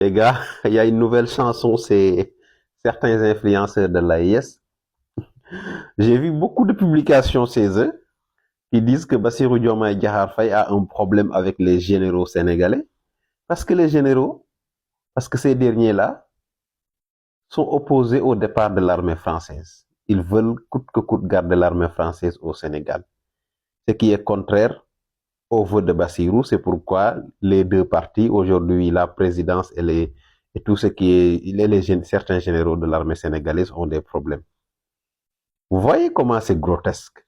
Les gars, il y a une nouvelle chanson, c'est certains influenceurs de l'AIS. J'ai vu beaucoup de publications chez eux qui disent que Bassirou Diomaye Diakhar Faye a un problème avec les généraux sénégalais parce que les généraux, parce que ces derniers-là sont opposés au départ de l'armée française. Ils veulent coûte que coûte garder l'armée française au Sénégal, ce qui est contraire au vote de Bassirou. C'est pourquoi les deux partis, aujourd'hui la présidence et tout ce qui est certains généraux de l'armée sénégalaise ont des problèmes. Vous voyez comment c'est grotesque.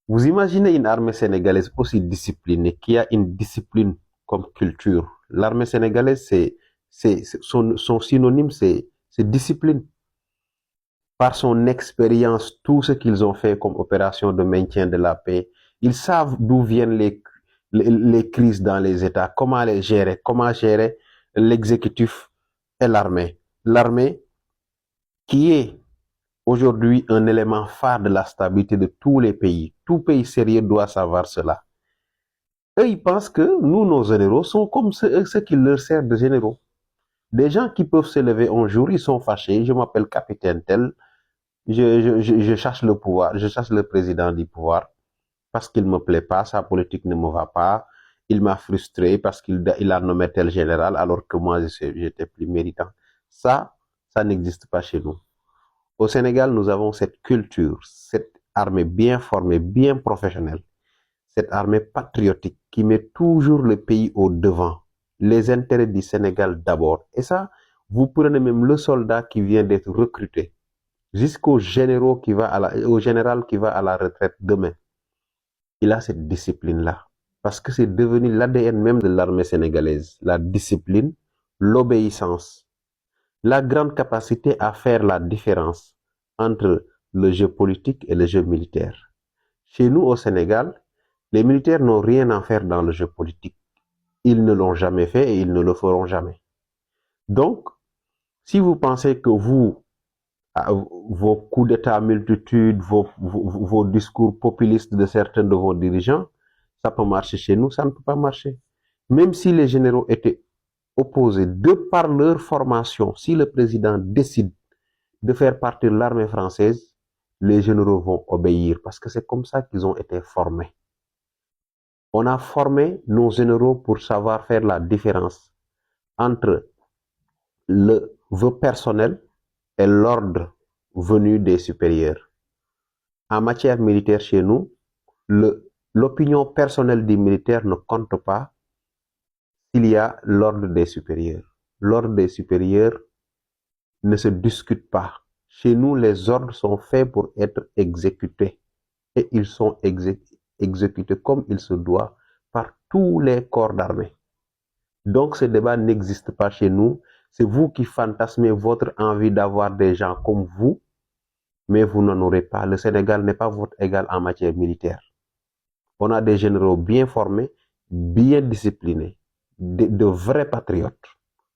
Vous imaginez une armée sénégalaise aussi disciplinée, qui a une discipline comme culture. L'armée sénégalaise, son synonyme, c'est discipline. Par son expérience, tout ce qu'ils ont fait comme opération de maintien de la paix, ils savent d'où viennent les crises dans les États, comment gérer l'exécutif et l'armée. L'armée qui est aujourd'hui un élément phare de la stabilité de tous les pays. Tout pays sérieux doit savoir cela. Eux, ils pensent que nous, nos généraux, sont comme ceux qui leur servent de généraux. Des gens qui peuvent se lever un jour, ils sont fâchés, je m'appelle capitaine tel, je cherche le pouvoir, je cherche le président du pouvoir parce qu'il ne me plaît pas, sa politique ne me va pas, il m'a frustré parce qu'il a nommé tel général alors que moi, j'étais plus méritant. Ça n'existe pas chez nous. Au Sénégal, nous avons cette culture, cette armée bien formée, bien professionnelle, cette armée patriotique qui met toujours le pays au devant, les intérêts du Sénégal d'abord. Et ça, vous prenez même le soldat qui vient d'être recruté, jusqu'au au général qui va à la retraite demain. Il a cette discipline-là. Parce que c'est devenu l'ADN même de l'armée sénégalaise. La discipline, l'obéissance, la grande capacité à faire la différence entre le jeu politique et le jeu militaire. Chez nous, au Sénégal, les militaires n'ont rien à faire dans le jeu politique. Ils ne l'ont jamais fait et ils ne le feront jamais. Donc, si vous pensez que vos coups d'État multitudes, vos discours populistes de certains de vos dirigeants, ça peut marcher chez nous, ça ne peut pas marcher. Même si les généraux étaient opposés de par leur formation, si le président décide de faire partir l'armée française, les généraux vont obéir parce que c'est comme ça qu'ils ont été formés. On a formé nos généraux pour savoir faire la différence entre le vœu personnel et l'ordre venu des supérieurs. En matière militaire chez nous, l'opinion personnelle des militaires ne compte pas s'il y a l'ordre des supérieurs. L'ordre des supérieurs ne se discute pas. Chez nous, les ordres sont faits pour être exécutés. Et ils sont exécutés comme il se doit par tous les corps d'armée. Donc ce débat n'existe pas chez nous. C'est vous qui fantasmez votre envie d'avoir des gens comme vous, mais vous n'en aurez pas. Le Sénégal n'est pas votre égal en matière militaire. On a des généraux bien formés, bien disciplinés, de vrais patriotes.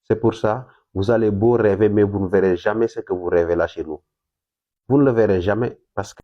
C'est pour ça, vous allez beau rêver, mais vous ne verrez jamais ce que vous rêvez là chez nous. Vous ne le verrez jamais parce que